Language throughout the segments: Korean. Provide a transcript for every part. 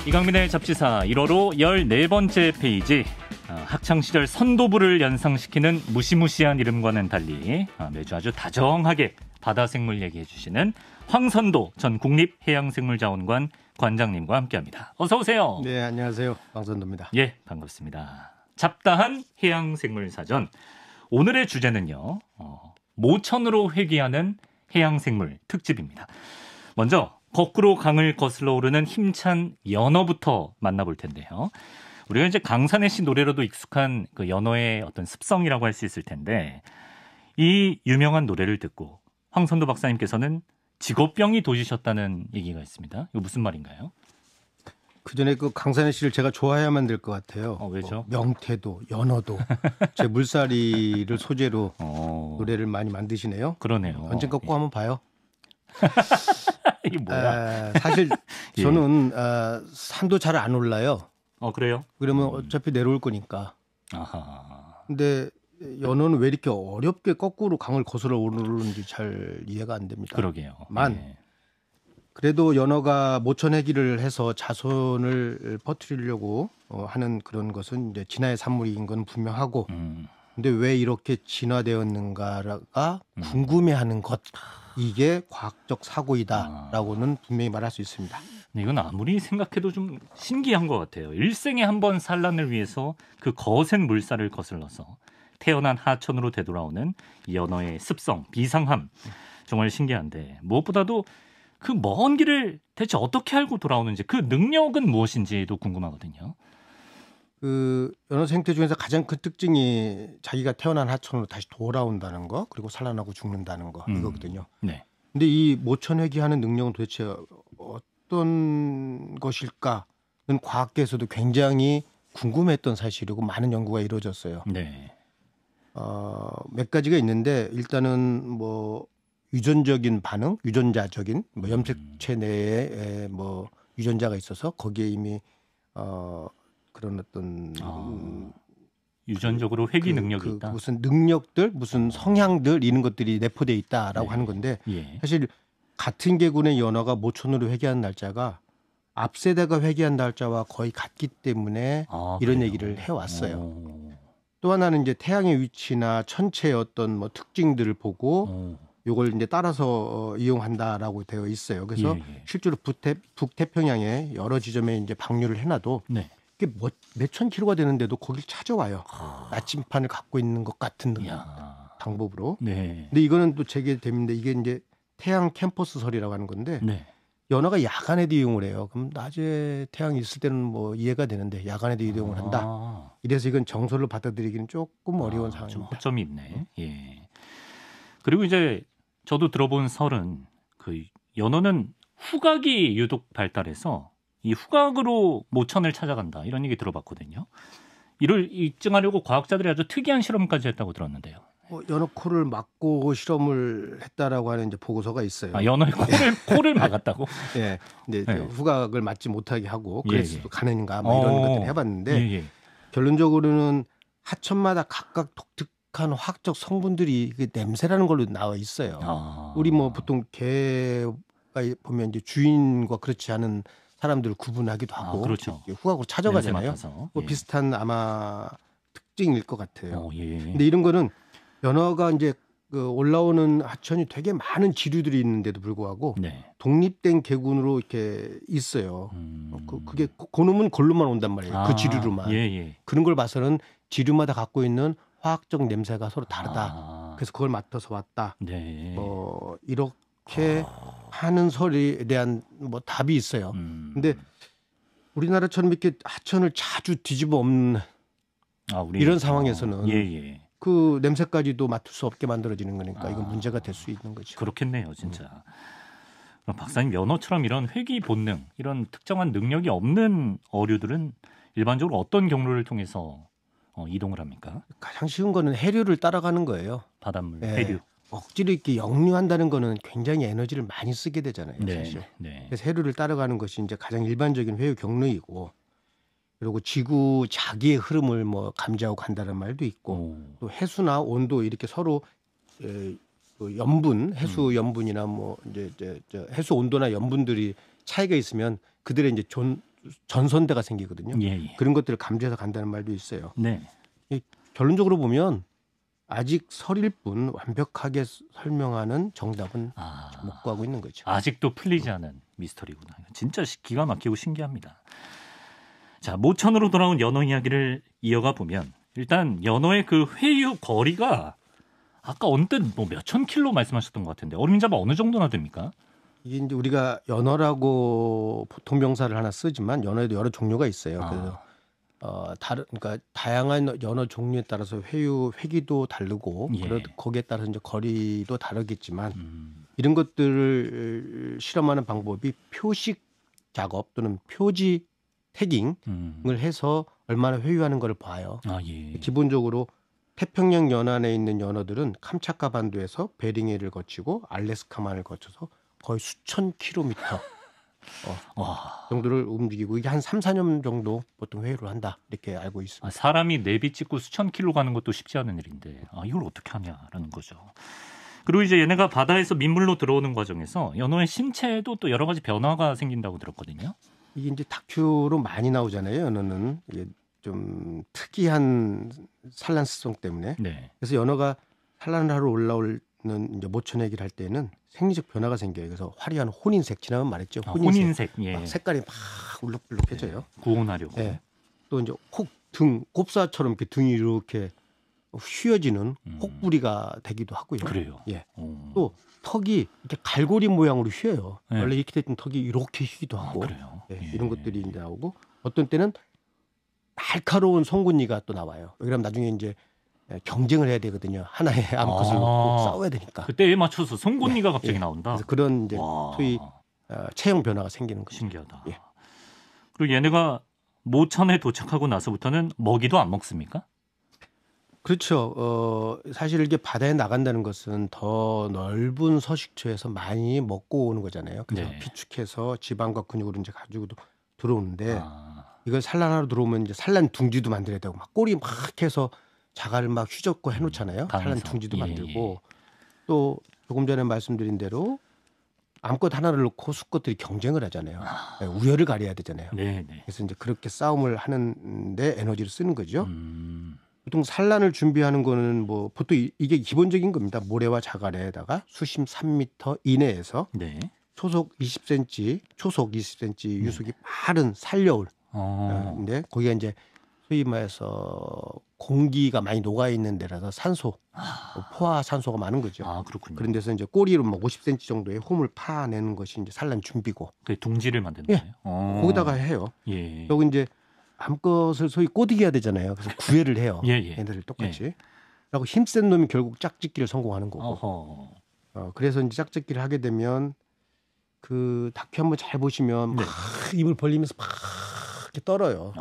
이강민의 잡지사 1호로 14번째 페이지. 학창시절 선도부를 연상시키는 무시무시한 이름과는 달리 매주 아주 다정하게 바다생물 얘기해 주시는 황선도 전 국립해양생물자원관 관장님과 함께합니다. 어서 오세요. 네, 안녕하세요. 황선도입니다. 예, 반갑습니다. 잡다한 해양생물사전. 오늘의 주제는요. 모천으로 회귀하는 해양생물 특집입니다. 먼저 거꾸로 강을 거슬러 오르는 힘찬 연어부터 만나볼 텐데요. 우리가 이제 강산의 씨 노래로도 익숙한 그 연어의 어떤 습성이라고 할 수 있을 텐데, 이 유명한 노래를 듣고 황선도 박사님께서는 직업병이 도지셨다는 얘기가 있습니다. 이거 무슨 말인가요? 그 전에 그 강산의 씨를 제가 좋아해야만 될 것 같아요. 왜죠? 명태도, 연어도 제 물살이를 소재로 노래를 많이 만드시네요. 그러네요. 언젠가 꼭 한번 봐요. 이게 뭐야? 사실 저는 산도 잘 안 올라요. 그래요? 그러면 어차피 내려올 거니까. 아하. 근데 연어는 왜 이렇게 어렵게 거꾸로 강을 거슬러 오르는지 잘 이해가 안 됩니다. 그러게요. 만 그래도 연어가 모천회귀를 해서 자손을 퍼뜨리려고 하는 그런 것은 이제 진화의 산물인 건 분명하고, 근데 왜 이렇게 진화되었는가가 궁금해하는 것, 이게 과학적 사고이다라고는 분명히 말할 수 있습니다. 이건 아무리 생각해도 좀 신기한 것 같아요. 일생에 한 번 산란을 위해서 그 거센 물살을 거슬러서 태어난 하천으로 되돌아오는 이 연어의 습성, 비상함, 정말 신기한데, 무엇보다도 그 먼 길을 대체 어떻게 알고 돌아오는지, 그 능력은 무엇인지도 궁금하거든요. 그 연어 생태 중에서 가장 큰 특징이 자기가 태어난 하천으로 다시 돌아온다는 거, 그리고 산란하고 죽는다는 거, 이거거든요. 네. 근데 이 모천회귀하는 능력은 도대체 어떤 것일까는 과학계에서도 굉장히 궁금했던 사실이고 많은 연구가 이루어졌어요. 네. 몇 가지가 있는데, 일단은 뭐 유전적인 반응, 유전자적인 뭐 염색체 내에 뭐 유전자가 있어서 거기에 이미 그런 어떤 유전적으로 회귀 능력이 있다. 무슨 능력들, 무슨 성향들 이런 것들이 내포돼 있다라고 하는 건데, 사실 같은 계군의 연어가 모천으로 회귀한 날짜가 앞 세대가 회귀한 날짜와 거의 같기 때문에 이런 그래요? 얘기를 해왔어요. 또 하나는 이제 태양의 위치나 천체의 어떤 뭐 특징들을 보고 요걸 이제 따라서 이용한다라고 되어 있어요. 그래서 실제로 북태평양에 여러 지점에 이제 방류를 해놔도 이게 몇천 킬로가 되는데도 거길 찾아와요. 나침판을 갖고 있는 것 같은 방법으로. 근데 이거는 또 재개됨인데, 이게 이제 태양 캠퍼스설이라고 하는 건데, 연어가 야간에도 이용을 해요. 그럼 낮에 태양이 있을 때는 뭐 이해가 되는데 야간에도 이용을 한다. 이래서 이건 정설로 받아들이기는 조금 어려운 상황입니다. 좀 허점이 있네. 예. 그리고 이제 저도 들어본 설은 그 연어는 후각이 유독 발달해서 이 후각으로 모천을 찾아간다, 이런 얘기 들어봤거든요. 이를 입증하려고 과학자들이 아주 특이한 실험까지 했다고 들었는데요. 연어 코를 막고 실험을 했다라고 하는 이제 보고서가 있어요. 연어의 코를 막았다고? 네. 근데 후각을 맞지 못하게 하고 그래서 가능인가 뭐 이런 것들을 해봤는데, 결론적으로는 하천마다 각각 독특한 화학적 성분들이 냄새라는 걸로 나와 있어요. 우리 뭐 보통 개가 보면 이제 주인과 그렇지 않은 사람들을 구분하기도 하고, 그렇죠. 후각으로 찾아가잖아요. 뭐 비슷한 아마 특징일 것 같아요. 근데 이런 거는 연어가 이제 그 올라오는 하천이 되게 많은 지류들이 있는데도 불구하고 독립된 계군으로 이렇게 있어요. 그게 그놈은 골로만 온단 말이에요. 그 지류로만. 그런 걸 봐서는 지류마다 갖고 있는 화학적 냄새가 서로 다르다. 그래서 그걸 맡아서 왔다. 이렇게 하는 설에 대한 뭐 답이 있어요. 근데 우리나라처럼 이렇게 하천을 자주 뒤집어 엎는 이런 상황에서는 그 냄새까지도 맡을 수 없게 만들어지는 거니까 이건 문제가 될 수 있는 거죠. 그렇겠네요, 진짜. 그럼 박사님, 연어처럼 이런 회귀 본능, 이런 특정한 능력이 없는 어류들은 일반적으로 어떤 경로를 통해서 이동을 합니까? 가장 쉬운 거는 해류를 따라가는 거예요. 바닷물, 해류. 억지로 이렇게 역류한다는 거는 굉장히 에너지를 많이 쓰게 되잖아요, 사실. 그래서 해류를 따라가는 것이 이제 가장 일반적인 회유 경로이고, 그리고 지구 자기의 흐름을 뭐 감지하고 간다는 말도 있고, 또 해수나 온도 이렇게 서로 염분, 해수 염분이나 뭐 이제 해수 온도나 염분들이 차이가 있으면 그들의 이제 전선대가 생기거든요. 예, 예. 그런 것들을 감지해서 간다는 말도 있어요. 네. 결론적으로 보면 아직 설일 뿐 완벽하게 설명하는 정답은 못 구하고 있는 거죠. 아직도 풀리지 않은 미스터리구나. 진짜 기가 막히고 신기합니다. 자, 모천으로 돌아온 연어 이야기를 이어가 보면 일단 연어의 그 회유 거리가 아까 언뜻 뭐 몇천 킬로 말씀하셨던 것 같은데 얼음잡아 어느 정도나 됩니까? 이게 이제 우리가 연어라고 보통 명사를 하나 쓰지만 연어에도 여러 종류가 있어요. 그래서 그러니까 다양한 연어 종류에 따라서 회기도 다르고 거기에 따라서 이제 거리도 다르겠지만 이런 것들을 실험하는 방법이 표식 작업 또는 표지 태깅을 해서 얼마나 회유하는 걸 봐요. 예. 기본적으로 태평양 연안에 있는 연어들은 캄차카 반도에서 베링해를 거치고 알래스카만을 거쳐서 거의 수천 킬로미터 정도를 움직이고 이게 한 3, 4년 정도 보통 회유를 한다 이렇게 알고 있습니다. 사람이 내비 찍고 수천 킬로 가는 것도 쉽지 않은 일인데 이걸 어떻게 하냐라는 거죠. 그리고 이제 얘네가 바다에서 민물로 들어오는 과정에서 연어의 신체에도 또 여러 가지 변화가 생긴다고 들었거든요. 이게 이제 다큐로 많이 나오잖아요. 연어는 이게 좀 특이한 산란습성 때문에. 네. 그래서 연어가 산란을 하러 올라오는 이제 모천 얘기를 할 때는 생리적 변화가 생겨요. 그래서 화려한 혼인색 지나면 말했죠. 혼인색. 예. 색깔이 막 울룩불룩해져요. 네. 구혼하려고. 네. 또 이제 곱사처럼 이렇게 등이 이렇게 휘어지는 혹부리가 되기도 하고요. 그래요. 예. 또 턱이 이렇게 갈고리 모양으로 휘어요. 네. 원래 이렇게 됐던 턱이 이렇게 휘기도 하고. 그래요. 예. 이런 것들이 이제 나오고 어떤 때는 날카로운 송곳니가 또 나와요. 왜냐하면 나중에 이제 경쟁을 해야 되거든요. 하나의 암컷을 놓고 싸워야 되니까. 그때에 맞춰서 송곳니가 갑자기 나온다. 그래서 그런 이제 소위 체형 변화가 생기는 거죠. 신기하다. 예. 그리고 얘네가 모천에 도착하고 나서부터는 먹이도 안 먹습니까? 그렇죠. 사실 이게 바다에 나간다는 것은 더 넓은 서식처에서 많이 먹고 오는 거잖아요. 그래서 비축해서 지방과 근육으로 이제 가지고 들어오는데 이걸 산란하러 들어오면 이제 산란 둥지도 만들어야 되고 막 꼬리 막 해서 자갈을 막 휘젓고 해놓잖아요. 산란 둥지도 만들고 또 조금 전에 말씀드린 대로 암컷 하나를 놓고 수컷들이 경쟁을 하잖아요. 우열을 가려야 되잖아요. 그래서 이제 그렇게 싸움을 하는데 에너지를 쓰는 거죠. 보통 산란을 준비하는 거는 뭐 보통 이게 기본적인 겁니다. 모래와 자갈에다가 수심 3m 이내에서 초속 20cm 유속이 빠른 산려울. 근데 거기가 이제 소위 말해서 공기가 많이 녹아 있는 데라서 산소, 포화 산소가 많은 거죠. 그렇군요. 그런 데서 이제 꼬리로 막 50cm 정도의 홈을 파내는 것이 이제 산란 준비고. 그 둥지를 만드는 거예요. 거기다가 해요. 그리고 이제 암컷을 소위 꼬드겨야 되잖아요. 그래서 구애를 해요. 얘네들 똑같이. 그리고 힘센 놈이 결국 짝짓기를 성공하는 거고. 그래서 이제 짝짓기를 하게 되면 그 다큐 한번 잘 보시면 막 입을 벌리면서 막 이렇게 떨어요.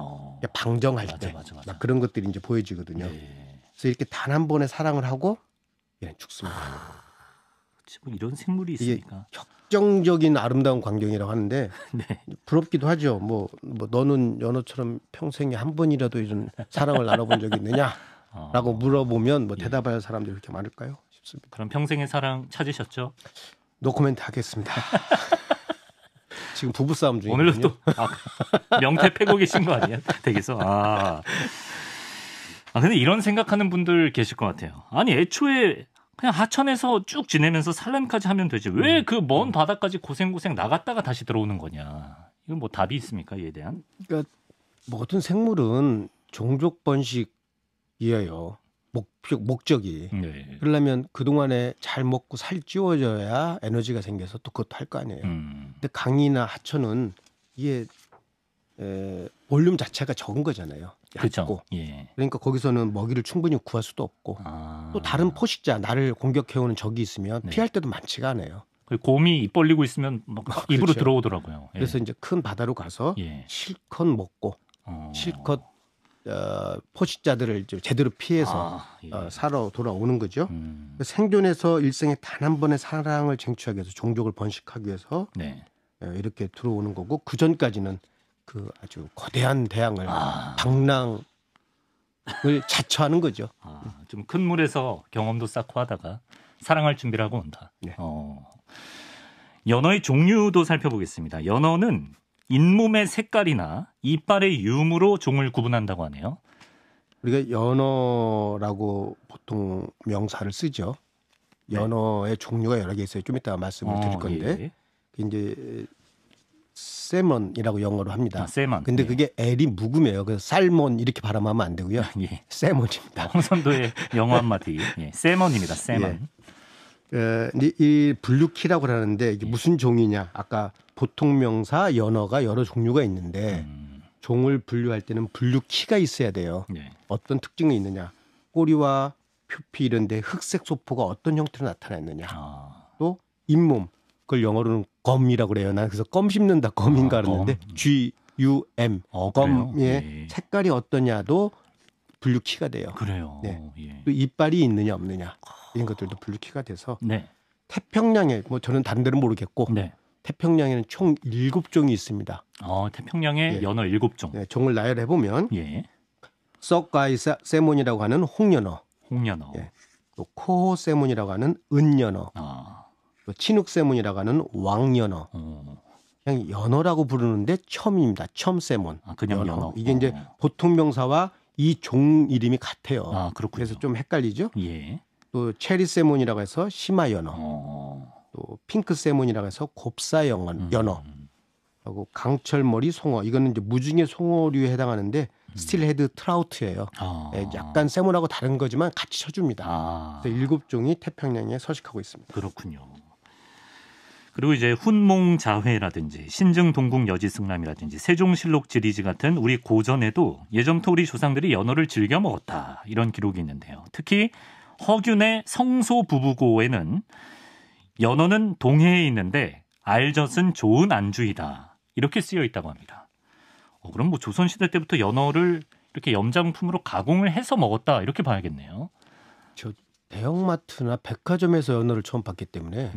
방정할 때 맞아. 그런 것들이 이제 보여지거든요. 그래서 이렇게 단 한 번에 사랑을 하고 얘는 죽습니다. 뭐 이런 생물이 있으니까. 격정적인 아름다운 광경이라고 하는데 부럽기도 하죠. 뭐 너는 연어처럼 평생에 한 번이라도 이런 사랑을 나눠본 적이 있느냐라고 물어보면 뭐 대답할 사람들이 그렇게 많을까요? 싶습니다. 그럼 평생의 사랑 찾으셨죠? 노코멘트 하겠습니다. 지금 부부싸움 중이거든요. 오늘도 또 명태 패고 계신 거 아니야? 댁에서. 근데 이런 생각하는 분들 계실 것 같아요. 아니 애초에 그냥 하천에서 쭉 지내면서 산란까지 하면 되지. 왜 그 먼 바다까지 고생고생 나갔다가 다시 들어오는 거냐. 이건 뭐 답이 있습니까? 이에 대한? 그러니까 모든 생물은 종족 번식이에요. 목적이. 그러려면 그동안에 잘 먹고 살 찌워져야 에너지가 생겨서 또 그것도 할 거 아니에요. 근데 강이나 하천은 이게 볼륨 자체가 적은 거잖아요. 얇고. 그러니까 거기서는 먹이를 충분히 구할 수도 없고 또 다른 포식자 나를 공격해오는 적이 있으면 피할 때도 많지가 않아요. 곰이 입 벌리고 있으면 막 입으로 들어오더라고요. 그래서 이제 큰 바다로 가서 실컷 먹고 실컷 포식자들을 제대로 피해서 살아 돌아오는 거죠. 생존해서 일생에 단 한 번의 사랑을 쟁취하기 위해서 종족을 번식하기 위해서 이렇게 들어오는 거고 그 전까지는 그 아주 거대한 대양을 방랑을 자처하는 거죠. 좀 큰 물에서 경험도 쌓고 하다가 사랑할 준비를 하고 온다. 연어의 종류도 살펴보겠습니다. 연어는 잇몸의 색깔이나 이빨의 유무로 종을 구분한다고 하네요. 우리가 연어라고 보통 명사를 쓰죠. 연어의 종류가 여러 개 있어요. 좀 이따가 말씀을 드릴 건데 이제 세먼이라고 영어로 합니다. 세먼. 근데 그게 L이 묵음이에요. 그래서 살몬 이렇게 발음하면 안 되고요. 세먼입니다. 홍선도의 영어 한마디. 세먼입니다. 세먼. 이 분류키라고 하는데 이게 무슨 종이냐? 아까 보통 명사 연어가 여러 종류가 있는데 종을 분류할 때는 분류키가 있어야 돼요. 어떤 특징이 있느냐? 꼬리와 표피 이런 데 흑색 소포가 어떤 형태로 나타나느냐. 또 잇몸. 그걸 영어로는 검이라고 그래요. 난 그래서 껌 씹는다 검인가 그러는데 GUM 검의 색깔이 어떠냐도 분류키가 돼요. 그래요. 또 이빨이 있느냐 없느냐 이런 것들도 분류키가 돼서 태평양에 뭐 저는 다른 데는 모르겠고 태평양에는 총 7종이 있습니다. 태평양에 연어 7종. 종을 나열해 보면 썩가이 세몬이라고 하는 홍연어, 또 코호 세몬이라고 하는 은연어, 또 치눅 세몬이라고 하는 왕연어. 그냥 연어라고 부르는데 첨입니다. 첨 세몬. 그냥 연어. 이게 이제 보통 명사와 이 종 이름이 같아요. 그렇군요. 그래서 좀 헷갈리죠. 또 체리 세몬이라고 해서 심화 연어. 또 핑크 세몬이라고 해서 곱사 연어. 하고 강철머리 송어. 이거는 이제 무중의 송어류에 해당하는데 스틸헤드 트라우트예요. 약간 세몬하고 다른 거지만 같이 쳐줍니다. 그래서 7종이 태평양에 서식하고 있습니다. 그렇군요. 그리고 이제 훈몽자회라든지 신증동국여지승람이라든지 세종실록 지리지 같은 우리 고전에도 예전부터 우리 조상들이 연어를 즐겨 먹었다 이런 기록이 있는데요. 특히 허균의 성소부부고에는 연어는 동해에 있는데 알젓은 좋은 안주이다 이렇게 쓰여 있다고 합니다. 그럼 뭐 조선시대 때부터 연어를 이렇게 염장품으로 가공을 해서 먹었다 이렇게 봐야겠네요. 저 대형마트나 백화점에서 연어를 처음 봤기 때문에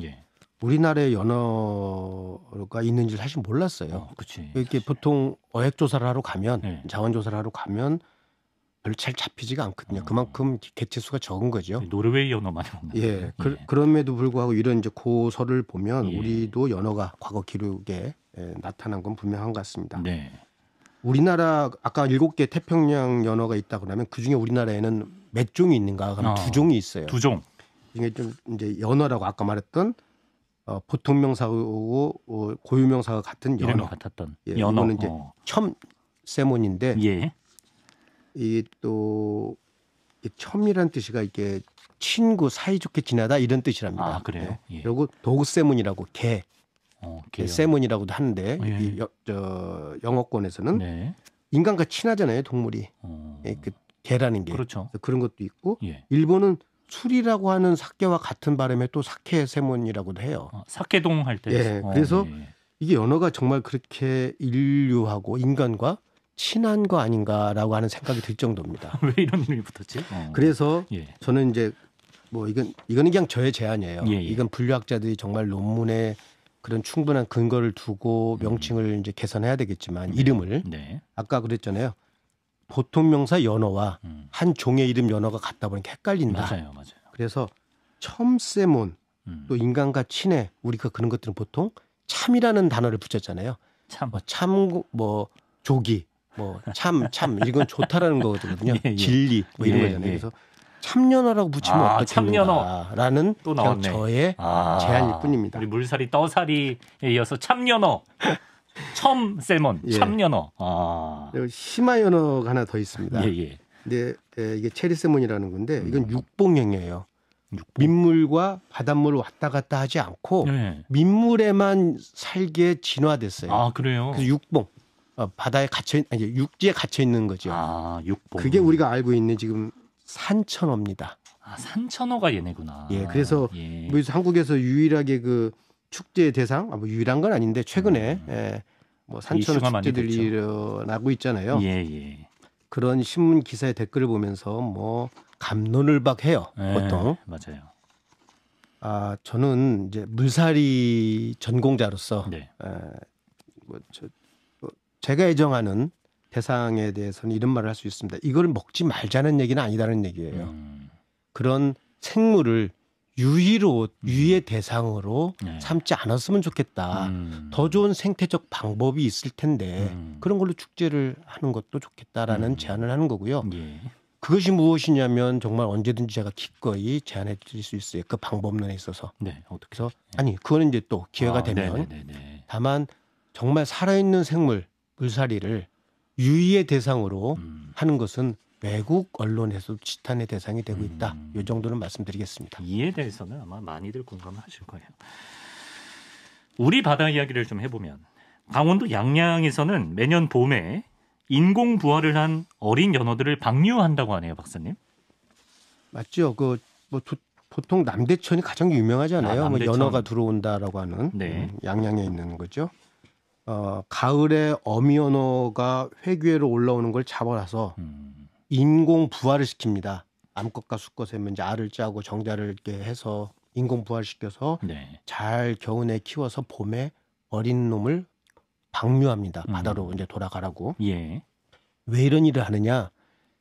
우리나라에 연어가 있는지 사실 몰랐어요. 이렇게 보통 어획 조사를 하러 가면 자원 조사를 하러 가면 별로 잘 잡히지가 않거든요. 그만큼 개체수가 적은 거죠. 노르웨이 연어 많이 먹는. 그럼에도 불구하고 이런 이제 고서를 보면 우리도 연어가 과거 기록에 나타난 건 분명한 것 같습니다. 우리나라 아까 7개 태평양 연어가 있다고 하면 그 중에 우리나라에는 몇 종이 있는가? 그럼 2종이 있어요. 2종. 이게 좀 이제 연어라고 아까 말했던 보통 명사하고 고유 명사가 같은 연어. 이름이 같았던 연어. 이거는 이제 첨 세몬인데 이게 또 첨이라는 뜻이가 이게 친구 사이좋게 지내다 이런 뜻이랍니다. 그래요? 그리고 도그 세몬이라고 개 세몬이라고도 하는데 영어권에서는 인간과 친하잖아요, 동물이. 그 개라는 게. 그렇죠. 그런 것도 있고 일본은 술이라고 하는 사케와 같은 발음에 또 사케 세몬이라고도 해요. 사케동 할 때. 그래서 이게 연어가 정말 그렇게 인류하고 인간과 친한 거 아닌가라고 하는 생각이 들 정도입니다. 왜 이런 이름이 붙었지? 그래서 저는 이제 뭐 이거는 그냥 저의 제안이에요. 이건 분류학자들이 정말 논문에 그런 충분한 근거를 두고 명칭을 이제 개선해야 되겠지만 이름을 아까 그랬잖아요. 보통 명사 연어와 한 종의 이름 연어가 같다 보니까 헷갈린다. 맞아요. 그래서 첨세몬 또 인간과 친해 우리가 그런 것들은 보통 참이라는 단어를 붙였잖아요. 뭐 조기 참 이건 좋다라는 거거든요. 진리 뭐 이런 거잖아요. 그래서 참연어라고 붙이면 어떻겠는가라는 또 나왔네. 저의 제안일 뿐입니다. 우리 물살이 떠살이에 이어서 참연어. 첨세몬, 참연어. 그리고 심화연어가 하나 더 있습니다. 근데 이게 체리세몬이라는 건데 이건 육봉형이에요. 민물과 바닷물을 왔다 갔다 하지 않고 민물에만 살게 진화됐어요. 그래요? 그래서 육봉. 바다에 육지에 갇혀 있는 거죠. 육봉. 그게 우리가 알고 있는 지금 산천어입니다. 산천어가 얘네구나. 그래서 뭐 한국에서 유일하게 그 축제 대상, 뭐 유일한 건 아닌데 최근에 뭐 산천어 축제들이 일어나고 있잖아요. 그런 신문 기사의 댓글을 보면서 뭐 감론을박해요. 보통. 맞아요. 저는 이제 물살이 전공자로서 제가 애정하는 대상에 대해서는 이런 말을 할 수 있습니다. 이걸 먹지 말자는 얘기는 아니다는 얘기예요. 그런 생물을 유의의 대상으로 삼지 않았으면 좋겠다. 더 좋은 생태적 방법이 있을 텐데 그런 걸로 축제를 하는 것도 좋겠다라는 제안을 하는 거고요. 예. 그것이 무엇이냐면 정말 언제든지 제가 기꺼이 제안해 드릴 수 있어요. 그 방법론에 있어서. 네, 어떻게? 그래서 아니 그거는 이제 또 기회가 되면 다만 정말 살아있는 생물 물살이를 유의의 대상으로 하는 것은 외국 언론에서도 지탄의 대상이 되고 있다. 이 정도는 말씀드리겠습니다. 이에 대해서는 아마 많이들 공감하실 거예요. 우리 바다 이야기를 좀 해보면 강원도 양양에서는 매년 봄에 인공 부화를 한 어린 연어들을 방류한다고 하네요, 박사님. 맞죠. 그 뭐 보통 남대천이 가장 유명하잖아요. 뭐 연어가 들어온다라고 하는 양양에 있는 거죠. 가을에 어미 연어가 회귀회로 올라오는 걸 잡아라서 인공 부화를 시킵니다. 암컷과 수컷에 이제 알을 짜고 정자를 이렇게 해서 인공 부화를 시켜서 잘 겨우내 키워서 봄에 어린 놈을 방류합니다. 바다로 이제 돌아가라고. 예. 왜 이런 일을 하느냐?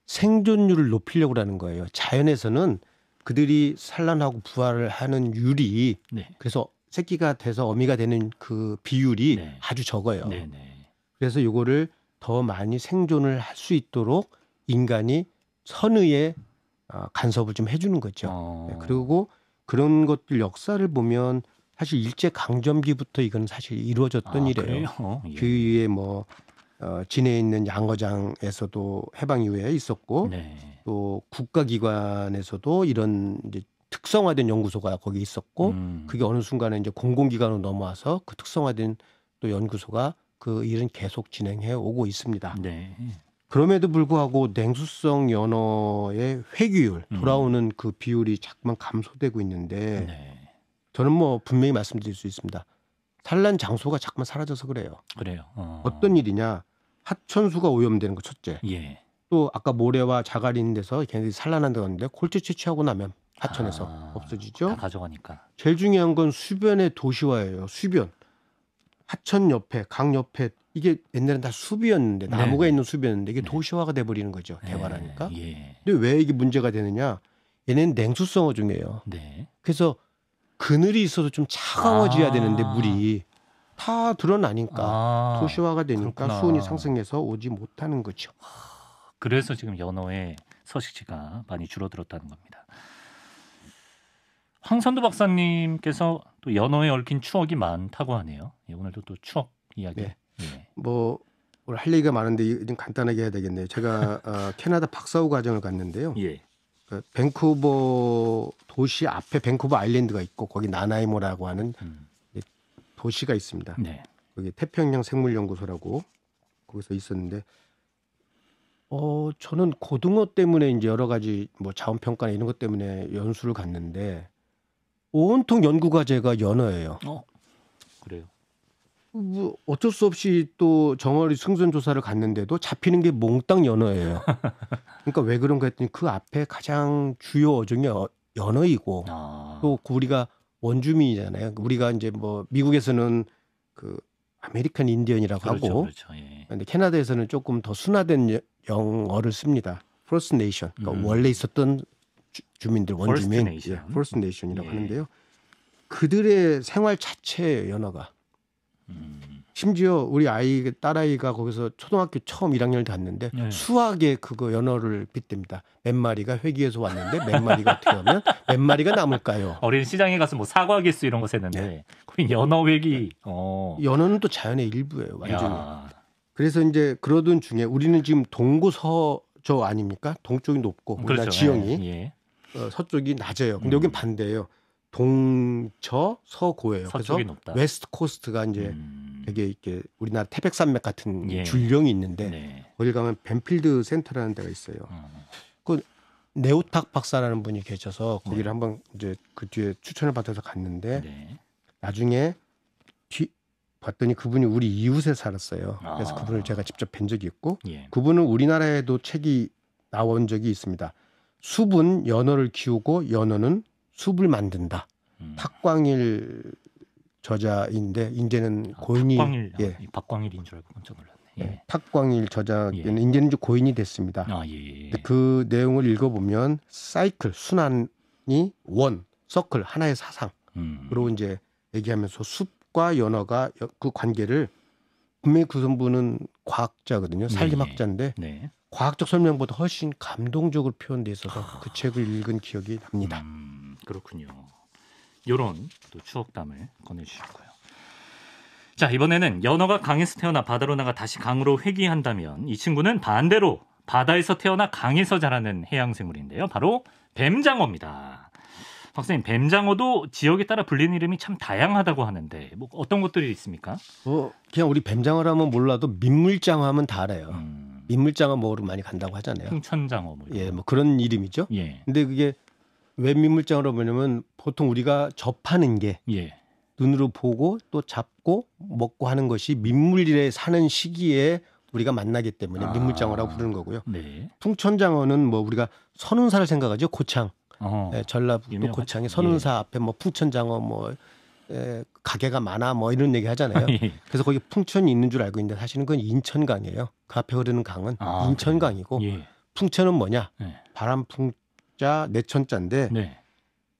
생존율을 높이려고 하는 거예요. 자연에서는 그들이 산란하고 부화를 하는 율이 그래서 새끼가 돼서 어미가 되는 그 비율이 아주 적어요. 그래서 이거를 더 많이 생존을 할 수 있도록 인간이 선의의 간섭을 좀 해주는 거죠. 그리고 그런 것들 역사를 보면 사실 일제 강점기부터 이건 사실 이루어졌던 일이에요. 예. 그 위에 뭐 진해에 있는 양어장에서도 해방 이후에 있었고 또 국가기관에서도 이런 이제 특성화된 연구소가 거기 있었고 그게 어느 순간에 이제 공공기관으로 넘어와서 그 특성화된 또 연구소가 그 일은 계속 진행해 오고 있습니다. 그럼에도 불구하고 냉수성 연어의 회귀율 돌아오는 그 비율이 자꾸만 감소되고 있는데 저는 뭐 분명히 말씀드릴 수 있습니다. 산란 장소가 자꾸만 사라져서 그래요. 어떤 일이냐? 하천수가 오염되는 거 첫째. 또 아까 모래와 자갈이 있는 데서 걔네들이 산란한다고 하는데 콜체 채취하고 나면 하천에서 없어지죠. 다 가져가니까. 제일 중요한 건 수변의 도시화예요. 수변. 하천 옆에, 강 옆에 이게 옛날엔 다 숲이었는데 나무가 있는 숲이었는데 이게 도시화가 돼버리는 거죠. 개발하니까. 근데 왜 이게 문제가 되느냐? 얘네는 냉수성어 중이에요. 그래서 그늘이 있어도 좀 차가워져야 되는데 물이 다 드러나니까 도시화가 되니까 수온이 상승해서 오지 못하는 거죠. 그래서 지금 연어의 서식지가 많이 줄어들었다는 겁니다. 황선도 박사님께서 또 연어에 얽힌 추억이 많다고 하네요. 오늘도 또 추억 이야기. 뭐 오늘 할 얘기가 많은데 좀 간단하게 해야 되겠네요. 제가 캐나다 박사후 과정을 갔는데요. 그 밴쿠버 도시 앞에 밴쿠버 아일랜드가 있고 거기 나나이모라고 하는 도시가 있습니다. 거기 태평양 생물연구소라고 거기서 있었는데 저는 고등어 때문에 이제 여러 가지 뭐 자원 평가나 이런 것 때문에 연수를 갔는데 온통 연구 과제가 연어예요. 그래요? 뭐 어쩔 수 없이 또 정어리 승선 조사를 갔는데도 잡히는 게 몽땅 연어예요. 그러니까 왜 그런가 했더니 그 앞에 가장 주요 어종이 연어이고 또 우리가 원주민이잖아요. 우리가 이제 뭐 미국에서는 그 아메리칸 인디언이라고 하고 근데 캐나다에서는 조금 더 순화된 영어를 씁니다. First Nation. 그러니까 원래 있었던 주민들, 원주민. First Nation이라고 하는데요. 그들의 생활 자체예요, 연어가. 심지어 우리 딸아이가 거기서 초등학교 처음 1학년을 갔는데 수학에 그거 연어를 빗댑니다. 몇 마리가 회귀해서 왔는데 몇 마리가 어떻게 하면 몇 마리가 남을까요? 어린 시장에 가서 뭐 사과 개수 이런 거 세는데 거기 연어 회귀. 연어는 또 자연의 일부예요, 완전히. 그래서 이제 그러던 중에 우리는 지금 동고 서저 아닙니까? 동쪽이 높고 우리나라 지형이 서쪽이 낮아요. 근데 여긴 반대예요. 동저 서고예요. 그래서 높다. 웨스트 코스트가 이제 되게 이렇게 우리나라 태백산맥 같은 줄령이 있는데 거기 가면 벤필드 센터라는 데가 있어요. 그 네오탁 박사라는 분이 계셔서 거기를 한번 이제 그 뒤에 추천을 받아서 갔는데 나중에 봤더니 그분이 우리 이웃에 살았어요. 그래서 그분을 제가 직접 뵌 적이 있고 그분은 우리나라에도 책이 나온 적이 있습니다. 숲은 연어를 키우고 연어는 숲을 만든다. 탁광일 저자인데 이제는 고인이 박광일인 줄 알고 깜짝 놀랐네. 탁광일 저자는 이제는 이제 고인이 됐습니다. 그 내용을 읽어보면 사이클 순환이 서클 하나의 사상. 그리고 이제 얘기하면서 숲과 연어가 그 관계를 분명히 그 선부는 과학자거든요. 산림학자인데 네. 과학적 설명보다 훨씬 감동적으로 표현돼 있어서 그 책을 읽은 기억이 납니다. 그렇군요. 이런 또 추억담을 꺼내주셨고요. 자, 이번에는 연어가 강에서 태어나 바다로 나가 다시 강으로 회귀한다면 이 친구는 반대로 바다에서 태어나 강에서 자라는 해양생물인데요. 바로 뱀장어입니다. 박사님, 뱀장어도 지역에 따라 불리는 이름이 참 다양하다고 하는데 뭐 어떤 것들이 있습니까? 그냥 우리 뱀장어라면 몰라도 민물장어 하면 다 알아요. 민물장어 먹으러 많이 간다고 하잖아요. 풍천장어 뭐 예, 뭐 그런 이름이죠. 예. 근데 그게 왜 민물장어로 보냐면 보통 우리가 접하는 게 예. 눈으로 보고 또 잡고 먹고 하는 것이 민물에 사는 시기에 우리가 만나기 때문에 민물장어라고 부르는 거고요. 네. 풍천장어는 뭐 우리가 선운사를 생각하죠. 고창. 네, 전라북도 고창에 선운사 예. 앞에 뭐 풍천장어 뭐 가게가 많아 뭐 이런 얘기 하잖아요. 그래서 거기 풍천이 있는 줄 알고 있는데 사실은 그건 인천강이에요. 그 앞에 흐르는 강은 인천강이고 예. 풍천은 뭐냐? 네. 바람풍자 내천자인데 네.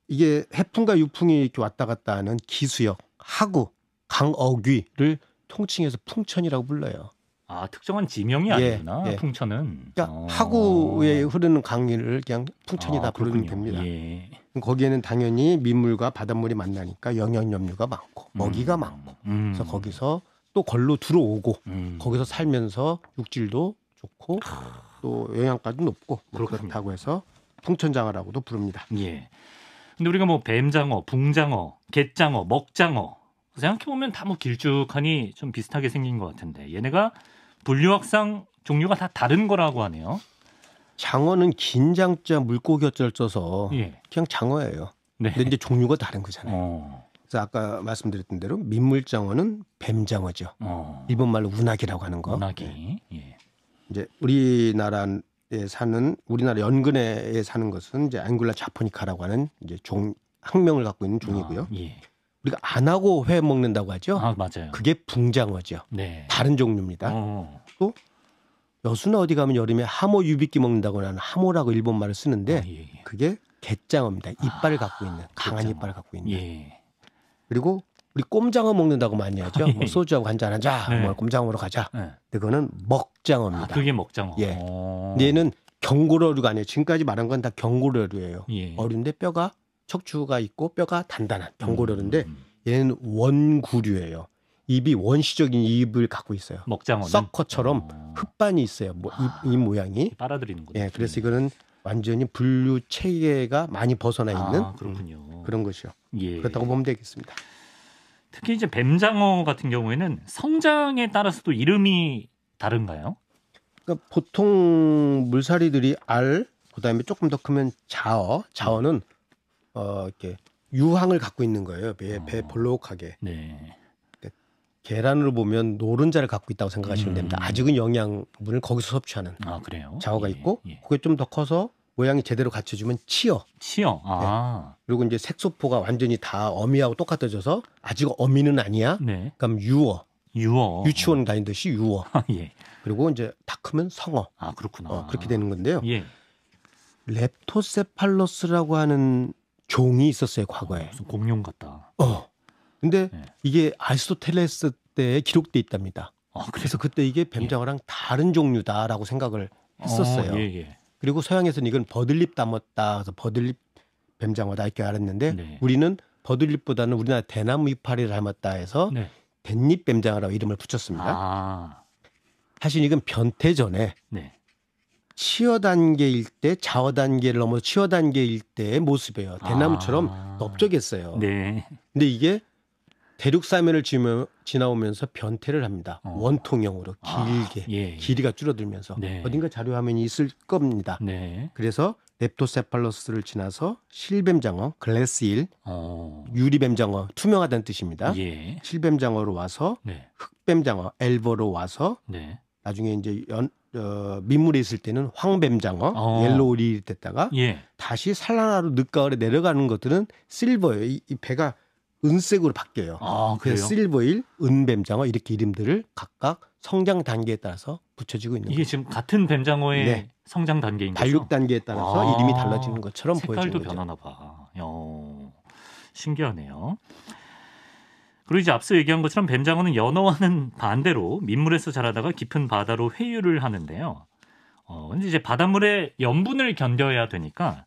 이게 해풍과 유풍이 이렇게 왔다 갔다 하는 기수역, 하구, 강어귀를 통칭해서 풍천이라고 불러요. 아, 특정한 지명이 아니구나. 예. 풍천은. 그러니까 하구에 흐르는 강을 그냥 풍천이다 부르면 됩니다. 예. 거기에는 당연히 민물과 바닷물이 만나니까 영양염류가 많고 먹이가 많고 그래서 거기서 또 걸로 들어오고 거기서 살면서 육질도 좋고 또 영양가도 높고 그렇다고 해서 풍천장어라고도 부릅니다. 예. 근데 우리가 뭐 뱀장어, 붕장어, 갯장어, 먹장어 생각해보면 다 뭐 길쭉하니 좀 비슷하게 생긴 것 같은데 얘네가 분류학상 종류가 다 다른 거라고 하네요. 장어는 긴 장자 물고기 어쩔 써서 예. 그냥 장어예요. 네. 근데 이제 종류가 다른 거잖아요. 그래서 아까 말씀드렸던 대로 민물장어는 뱀장어죠. 일본말로 운하기라고 하는 거. 운하기. 네. 예. 이제 우리나라 연근해에 사는 것은 이제 앵굴라 자포니카라고 하는 이제 학명을 갖고 있는 종이고요. 예. 우리가 안 하고 회 먹는다고 하죠. 맞아요. 그게 붕장어죠. 네. 다른 종류입니다. 또 여수나 어디 가면 여름에 하모 유비끼 먹는다고 하는 하모라고 일본말을 쓰는데 그게 갯장어입니다. 이빨을 갖고 있는 강한 이빨을 갖고 있는. 예. 그리고 우리 꼼장어 먹는다고 많이 하죠. 뭐 소주하고 한잔하자. 네. 뭐 꼼장어 먹으러 가자. 네. 그거는 먹장어입니다. 그게 먹장어. 예. 얘는 경고어류가 아니에요. 지금까지 말한 건 다 경고어류예요. 예. 어류인데 뼈가 척추가 있고 뼈가 단단한 경고어류인데 얘는 원구류예요. 입이 원시적인 입을 갖고 있어요. 먹장어는 서커처럼 흙반이 있어요. 뭐 입 모양이 빨아들이는군요. 예, 그래서 이거는 완전히 분류 체계가 많이 벗어나 있는 그렇군요. 그런 것이요. 예. 그렇다고 보면 되겠습니다. 특히 이제 뱀장어 같은 경우에는 성장에 따라서도 이름이 다른가요? 그러니까 보통 물살이들이 알, 그다음에 조금 더 크면 자어는 이렇게 유황을 갖고 있는 거예요. 배 볼록하게. 네. 그러니까 계란으로 보면 노른자를 갖고 있다고 생각하시면 됩니다. 아직은 영양분을 거기서 섭취하는. 그래요? 자어가 있고 그게 좀 더 커서 모양이 제대로 갖춰지면 치어. 네. 그리고 이제 색소포가 완전히 다 어미하고 똑같아져서 아직 어미는 아니야. 네. 그럼 유어. 유치원 다니듯이 유어. 예. 그리고 이제 다 크면 성어. 그렇구나. 그렇게 되는 건데요. 예. 렙토세팔러스라고 하는 종이 있었어요, 과거에. 무슨 공룡 같다. 근데 이게 아리스토텔레스 때에 기록돼 있답니다. 그래서 그때 이게 뱀장어랑 다른 종류다라고 생각을 했었어요. 그리고 서양에서는 이건 버들립 닮았다. 그래서 버들립 뱀장어다 이렇게 알았는데 우리는 버들립보다는 우리나라 대나무 이파리를 닮았다 해서 댄잎 뱀장어라고 이름을 붙였습니다. 사실 이건 변태 전에 치어 단계일 때 자어 단계를 넘어서 치어 단계일 때의 모습이에요. 대나무처럼 넓적했어요. 근데 이게 대륙 사면을 지나오면서 변태를 합니다. 원통형으로 길게 길이가 줄어들면서 어딘가 자료 화면이 있을 겁니다. 그래서 렙토세팔러스를 지나서 실뱀장어, 글래스일, 유리뱀장어, 투명하다는 뜻입니다. 실뱀장어로 와서 흑뱀장어, 엘버로 와서 나중에 이제 민물에 있을 때는 황뱀장어, 옐로우리 됐다가 다시 산란하로 늦가을에 내려가는 것들은 실버예요. 이 배가 은색으로 바뀌어요. 그래서 실버일, 은뱀장어 이렇게 이름들을 각각 성장 단계에 따라서 붙여지고 있는 이게 거죠. 지금 같은 뱀장어의 성장 단계인 거죠? 발육 단계에 따라서 이름이 달라지는 것처럼 보여지는 거죠. 색깔도 변하나 봐. 신기하네요. 그리고 이제 앞서 얘기한 것처럼 뱀장어는 연어와는 반대로 민물에서 자라다가 깊은 바다로 회유를 하는데요. 근데 이제 바닷물에 염분을 견뎌야 되니까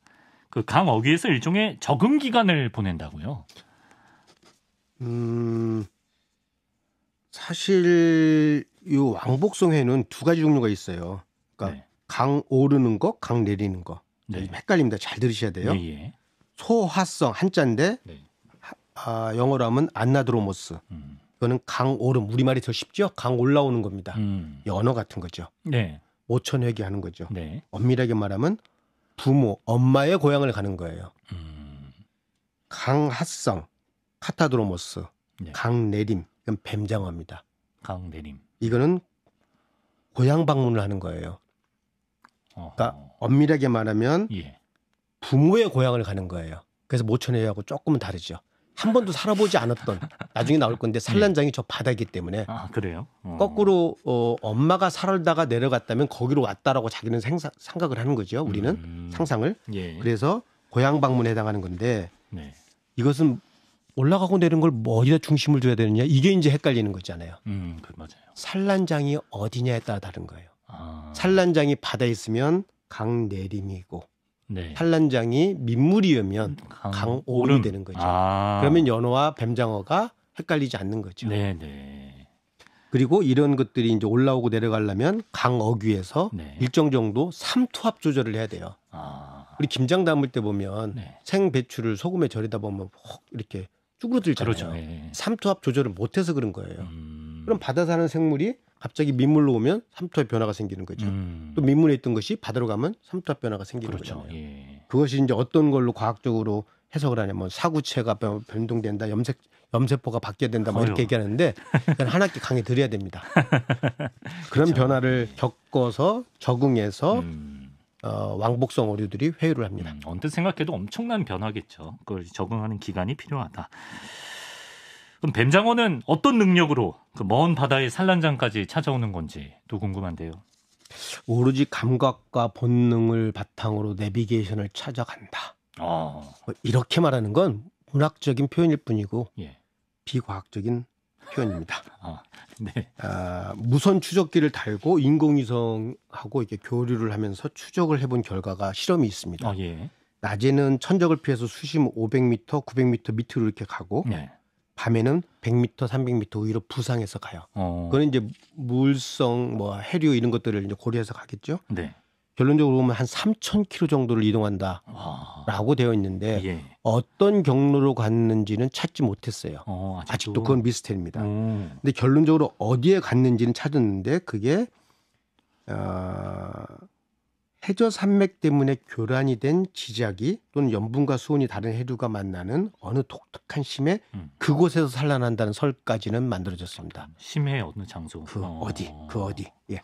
그 강 어귀에서 일종의 적응 기간을 보낸다고요. 사실 이 왕복성회는 두 가지 종류가 있어요. 그러니까 네. 강 오르는 거, 강 내리는 거. 네. 헷갈립니다. 잘 들으셔야 돼요. 예, 예. 소화성 한자인데 네. 영어로 하면 안나드로모스. 이거는 강 오름, 우리말이 더 쉽죠? 강 올라오는 겁니다. 연어 같은 거죠. 네. 모천회귀 하는 거죠. 네. 엄밀하게 말하면 부모, 엄마의 고향을 가는 거예요. 강하성, 카타드로모스, 네. 강내림, 이건 뱀장어입니다. 강내림. 이거는 고향 방문을 하는 거예요. 그러니까 엄밀하게 말하면 예. 부모의 고향을 가는 거예요. 그래서 모천회하고 조금은 다르죠. 한 번도 살아보지 않았던, 나중에 나올 건데 산란장이 저 바다이기 때문에 아, 그래요? 거꾸로 엄마가 살다가 내려갔다면 거기로 왔다라고 자기는 생각을 하는 거죠. 우리는 상상을. 예. 그래서 고향 방문에 해당하는 건데 네. 이것은 올라가고 내리는 걸 뭐 어디다 중심을 둬야 되느냐, 이게 이제 헷갈리는 거잖아요. 맞아요. 산란장이 어디냐에 따라 다른 거예요. 아, 산란장이 바다에 있으면 강 내림이고 네. 산란장이 민물이면 강 오름이 되는 거죠. 아. 그러면 연어와 뱀장어가 헷갈리지 않는 거죠. 네, 네. 그리고 이런 것들이 이제 올라오고 내려가려면 강 어귀에서 네. 일정 정도 삼투압 조절을 해야 돼요. 아. 우리 김장 담을 때 보면 네. 생배추를 소금에 절이다 보면 혹 이렇게 쭈그러들잖아요. 그렇죠. 예. 삼투압 조절을 못해서 그런 거예요. 그럼 바다 사는 생물이 갑자기 민물로 오면 삼투압 변화가 생기는 거죠. 또 민물에 있던 것이 바다로 가면 삼투압 변화가 생기는 그렇죠. 거잖아요. 예. 그것이 이제 어떤 걸로 과학적으로 해석을 하냐면 사구체가 변동된다, 염세포가 바뀌어야 된다, 뭐 이렇게 얘기하는데 그냥 한 학기 강의 드려야 됩니다. 그런 그렇죠. 변화를 겪어서 적응해서 왕복성 어류들이 회유를 합니다. 언뜻 생각해도 엄청난 변화겠죠. 그걸 적응하는 기간이 필요하다. 그럼 뱀장어는 어떤 능력으로 그 먼 바다의 산란장까지 찾아오는 건지 또 궁금한데요. 오로지 감각과 본능을 바탕으로 내비게이션을 찾아간다. 이렇게 말하는 건 문학적인 표현일 뿐이고 예. 비과학적인 표현입니다. 네. 무선 추적기를 달고 인공위성하고 이렇게 교류를 하면서 추적을 해본 결과가 실험이 있습니다. 예. 낮에는 천적을 피해서 수심 500m, 900m 밑으로 이렇게 가고 네. 밤에는 100m, 300m 위로 부상해서 가요. 그건 이제 물성, 뭐 해류 이런 것들을 이제 고려해서 가겠죠. 네. 결론적으로 보면 한 3,000km 정도를 이동한다라고 되어 있는데 예. 어떤 경로로 갔는지는 찾지 못했어요. 아직도 그건 미스테리입니다. 근데 결론적으로 어디에 갔는지는 찾았는데 그게 해저 산맥 때문에 교란이 된 지자기 또는 염분과 수온이 다른 해류가 만나는 어느 독특한 심해 그곳에서 산란한다는 설까지는 만들어졌습니다. 심해 어느 장소? 그 어디? 예.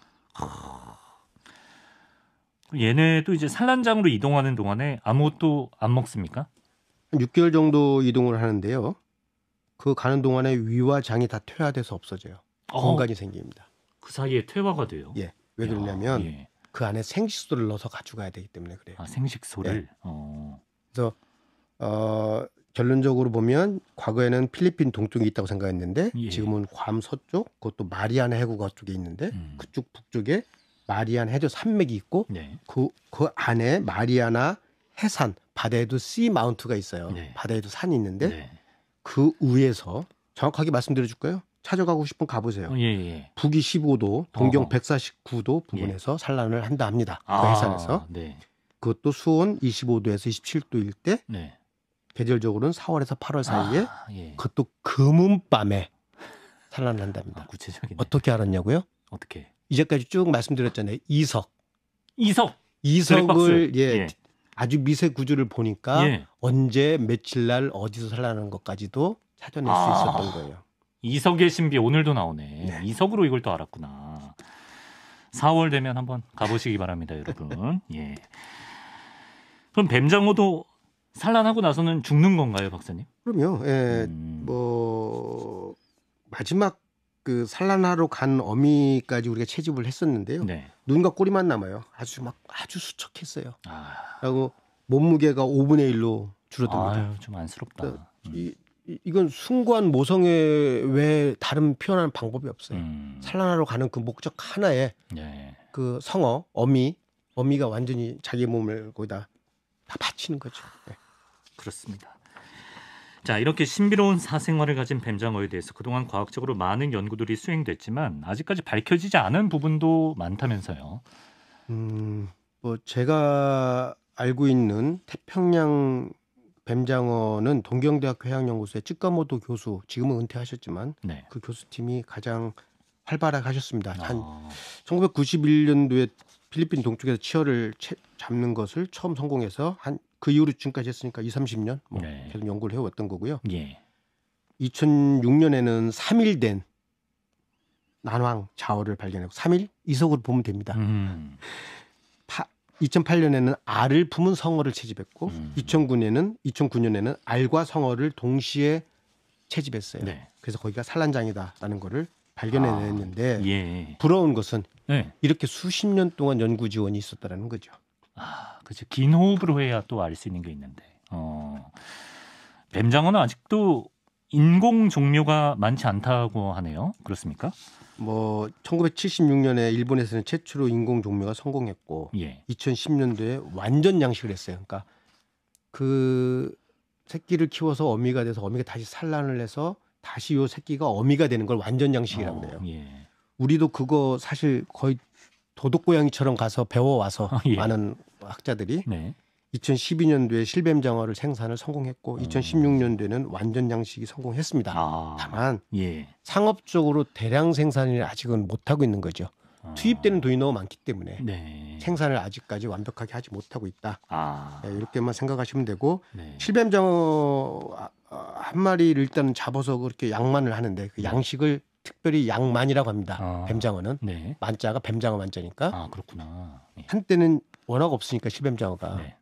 얘네도 이제 산란장으로 이동하는 동안에 아무것도 안 먹습니까? 한 6개월 정도 이동을 하는데요. 그 가는 동안에 위와 장이 다 퇴화돼서 없어져요. 공간이 생깁니다. 그 사이에 퇴화가 돼요? 예. 왜 그러냐면 예. 그 안에 생식소를 넣어서 가져가야 되기 때문에 그래요. 생식소를? 예. 그래서 결론적으로 보면 과거에는 필리핀 동쪽에 있다고 생각했는데 지금은 괌 서쪽, 그것도 마리아나 해구가 쪽에 있는데 그쪽 북쪽에 마리아나 해저 산맥이 있고 그 안에 마리아나 해산, 바다에도 씨 마운트가 있어요. 바다에도 산이 있는데 그 위에서 정확하게 말씀드려 줄까요? 찾아가고 싶으면 가보세요. 북위 15도, 동경 149도 부근에서 산란을 한다 합니다. 그 해산에서. 그것도 수온 25도에서 27도일 때 계절적으로는 4월에서 8월 사이에 그것도 금은밤에 산란을 한답니다. 구체적이네. 어떻게 알았냐고요? 어떻게? 이제까지 쭉 말씀드렸잖아요. 이석을 블랙박스. 아주 미세 구조를 보니까 언제 며칠 날 어디서 산란하는 것까지도 찾아낼 수 있었던 거예요. 이석의 신비 오늘도 나오네. 이석으로 이걸 또 알았구나. 4월 되면 한번 가보시기 바랍니다, 여러분. 예. 그럼 뱀장어도 산란하고 나서는 죽는 건가요, 박사님? 그럼요. 예. 뭐 마지막 그 산란하러 간 어미까지 우리가 채집을 했었는데요. 눈과 꼬리만 남아요. 아주 수척했어요. 그리고 몸무게가 5분의 1로 줄어듭니다. 좀 안쓰럽다. 이건 숭고한 모성애 외에 다른 표현하는 방법이 없어요. 산란하러 가는 그 목적 하나에 네. 그 성어 어미가 완전히 자기 몸을 거기다 다 바치는 거죠. 네. 그렇습니다. 자, 이렇게 신비로운 사생활을 가진 뱀장어에 대해서 그동안 과학적으로 많은 연구들이 수행됐지만 아직까지 밝혀지지 않은 부분도 많다면서요. 뭐 제가 알고 있는 태평양 뱀장어는 동경대학교 해양연구소의 쯔카모토 교수, 지금은 은퇴하셨지만 네. 그 교수팀이 가장 활발하게 하셨습니다. 한 아, 1991년도에 필리핀 동쪽에서 치어를 잡는 것을 처음 성공해서 한 그 이후로 지금까지 했으니까 20-30년 뭐 네. 계속 연구를 해왔던 거고요. 예. 2006년에는 3일 된 난황 자어를 발견하고 3일 이석으로 보면 됩니다. 2008년에는 알을 품은 성어를 채집했고 2009년에는 알과 성어를 동시에 채집했어요. 네. 그래서 거기가 산란장이다라는 거를 발견해냈는데 예. 부러운 것은 네. 이렇게 수십 년 동안 연구 지원이 있었다라는 거죠. 아, 그렇죠. 긴 호흡으로 해야 또 알 수 있는 게 있는데. 뱀장어는 아직도 인공 종묘가 많지 않다고 하네요. 그렇습니까? 뭐 1976년에 일본에서는 최초로 인공 종묘가 성공했고 예. 2010년도에 완전 양식을 했어요. 그러니까 그 새끼를 키워서 어미가 돼서 어미가 다시 산란을 해서 다시 요 새끼가 어미가 되는 걸 완전 양식이라고 그래요. 예. 우리도 그거 사실 거의 도둑고양이처럼 가서 배워와서 예. 많은 학자들이 네. 2012년도에 실뱀장어를 생산을 성공했고 2016년도에는 완전 양식이 성공했습니다. 다만 예. 상업적으로 대량 생산을 아직은 못하고 있는 거죠. 투입되는 돈이 너무 많기 때문에 네. 생산을 아직까지 완벽하게 하지 못하고 있다. 아. 네, 이렇게만 생각하시면 되고 네. 실뱀장어 한 마리를 일단 잡아서 그렇게 양만을 하는데 그 양식을 특별히 양만이라고 합니다. 뱀장어는 네. 만자가 뱀장어 만자니까. 아, 그렇구나. 예. 한때는 워낙 없으니까 실뱀장어가 네.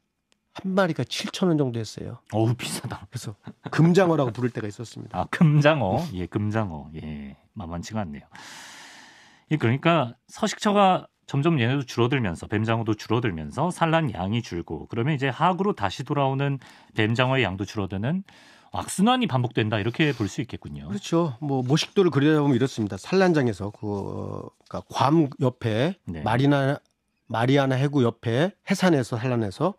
한 마리가 7,000원 정도 했어요. 어우, 비싸다. 그래서 금장어라고 부를 때가 있었습니다. 아, 금장어. 예, 금장어. 예. 만만치가 않네요. 예, 그러니까 서식처가 점점 얘네도 줄어들면서 뱀장어도 줄어들면서 산란 양이 줄고 그러면 이제 하구로 다시 돌아오는 뱀장어의 양도 줄어드는 악순환이 반복된다 이렇게 볼 수 있겠군요. 그렇죠. 뭐 모식도를 그려보면 이렇습니다. 산란장에서 그러니까 괌 옆에 네. 마리아나 해구 옆에 해산에서 산란해서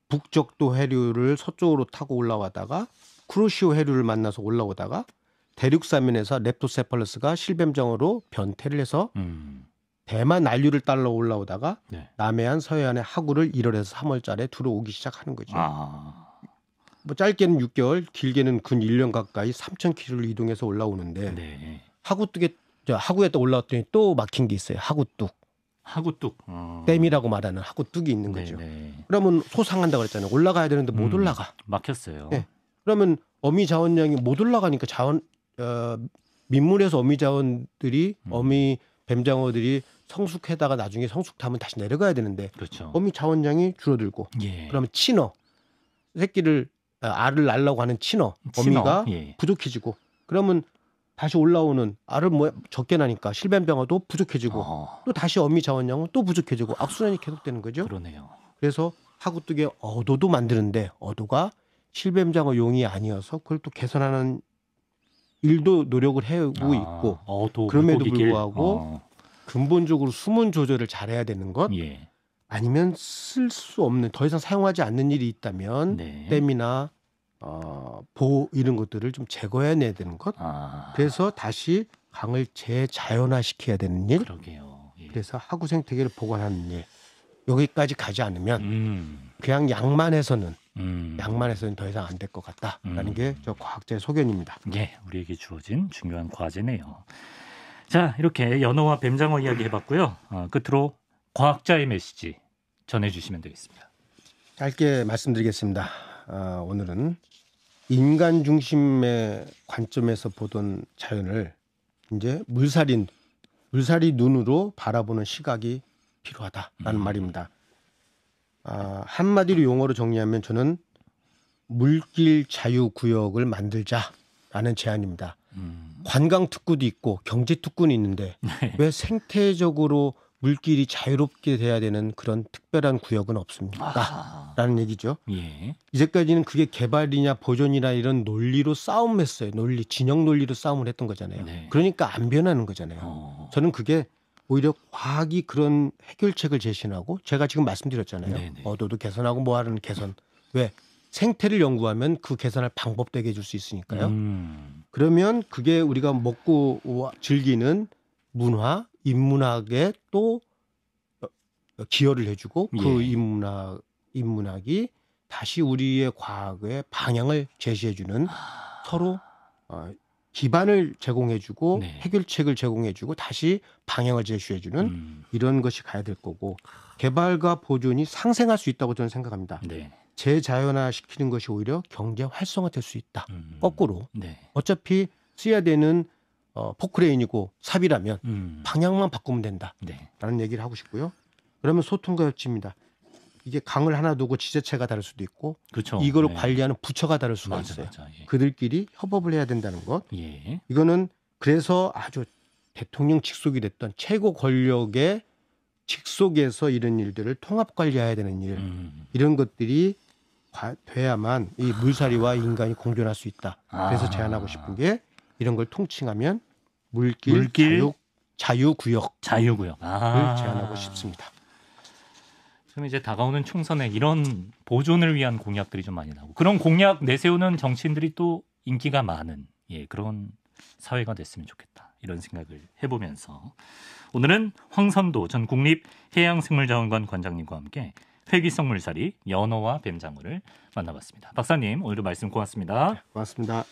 북적도 해류를 서쪽으로 타고 올라가다가 쿠로시오 해류를 만나서 올라오다가 대륙 사면에서 렙토세팔러스가 실뱀장어로 변태를 해서 대만 난류를 따라 올라오다가 네. 남해안 서해안의 하구를 1월에서 3월달에 들어오기 시작하는 거죠. 뭐 짧게는 6개월, 길게는 근 1년 가까이 3,000km를 이동해서 올라오는데 네. 하구에 또 올라왔더니 또 막힌 게 있어요. 하구뚝. 하구뚝. 댐이라고 말하는 하구뚝이 있는 거죠. 네. 그러면 소상한다 그랬잖아요. 올라가야 되는데 못 올라가. 막혔어요. 네. 그러면 어미 자원량이 못 올라가니까 민물에서 어미 자원들이 어미 뱀장어들이 성숙해다가 나중에 성숙하면 다시 내려가야 되는데 그렇죠. 어미 자원량이 줄어들고 예. 그러면 알을 낳으려고 하는 어미가 예. 부족해지고 그러면 다시 올라오는 알을 적게 나니까 실뱀장어도 부족해지고 또 다시 어미 자원량은 또 부족해지고 악순환이 계속되는 거죠. 그러네요. 그래서 하구뚝에 어도도 만드는데 어도가 실뱀장어 용이 아니어서 그걸 또 개선하는 일도 노력을 해오고 있고 그럼에도 불구하고 근본적으로 수문 조절을 잘해야 되는 것 예. 아니면 쓸 수 없는 더 이상 사용하지 않는 일이 있다면 네. 댐이나 보호 이런 것들을 좀 제거해내야 되는 것 그래서 다시 강을 재자연화시켜야 되는 일 그러게요. 예. 그래서 하구 생태계를 보관하는 일 여기까지 가지 않으면 그냥 양만 해서는 더 이상 안 될 것 같다라는 게 저 과학자의 소견입니다. 예, 우리에게 주어진 중요한 과제네요. 자, 이렇게 연어와 뱀장어 이야기 해봤고요. 끝으로 과학자의 메시지 전해주시면 되겠습니다. 짧게 말씀드리겠습니다. 오늘은 인간 중심의 관점에서 보던 자연을 이제 물살이 눈으로 바라보는 시각이 필요하다라는 말입니다. 한마디로 용어로 정리하면 저는 물길 자유구역을 만들자라는 제안입니다. 관광특구도 있고 경제특구는 있는데 왜 생태적으로 물길이 자유롭게 돼야 되는 그런 특별한 구역은 없습니다. 아. 라는 얘기죠. 예. 이제까지는 그게 개발이냐 보존이나 이런 논리로 싸움했어요. 논리, 진영 논리로 싸움을 했던 거잖아요. 네. 그러니까 안 변하는 거잖아요. 저는 그게 오히려 과학이 그런 해결책을 제시하고 제가 지금 말씀드렸잖아요. 네네. 너도 개선하고 뭐 하는 개선. 왜? 생태를 연구하면 그 개선할 방법 되게 해줄 수 있으니까요. 그러면 그게 우리가 먹고 즐기는 문화, 인문학에 또 기여를 해주고 그 인문학이 다시 우리의 과학의 방향을 제시해주는 서로 기반을 제공해주고 네. 해결책을 제공해주고 다시 방향을 제시해주는 이런 것이 가야 될 거고 개발과 보존이 상생할 수 있다고 저는 생각합니다. 네. 재자연화시키는 것이 오히려 경제 활성화될 수 있다. 거꾸로 네. 어차피 써야 되는 포크레인이고 삽이라면 방향만 바꾸면 된다라는 얘기를 하고 싶고요. 그러면 소통과 협치입니다. 이게 강을 하나 두고 지자체가 다를 수도 있고 그렇죠. 이걸 네. 관리하는 부처가 다를 수가 있어요. 예. 그들끼리 협업을 해야 된다는 것. 예. 이거는 그래서 아주 대통령 직속이 됐던 최고 권력의 직속에서 이런 일들을 통합 관리해야 되는 일 이런 것들이 돼야만 이 물살이와 인간이 공존할 수 있다. 그래서 제안하고 싶은 게 이런 걸 통칭하면 물길 자유구역을 제안하고 싶습니다. 그럼 이제 다가오는 총선에 이런 보존을 위한 공약들이 좀 많이 나오고 그런 공약 내세우는 정치인들이 또 인기가 많은 그런 사회가 됐으면 좋겠다. 이런 생각을 해보면서 오늘은 황선도 전 국립해양생물자원관 관장님과 함께 회기성 물살이 연어와 뱀장어를 만나봤습니다. 박사님 오늘도 말씀 고맙습니다. 고맙습니다.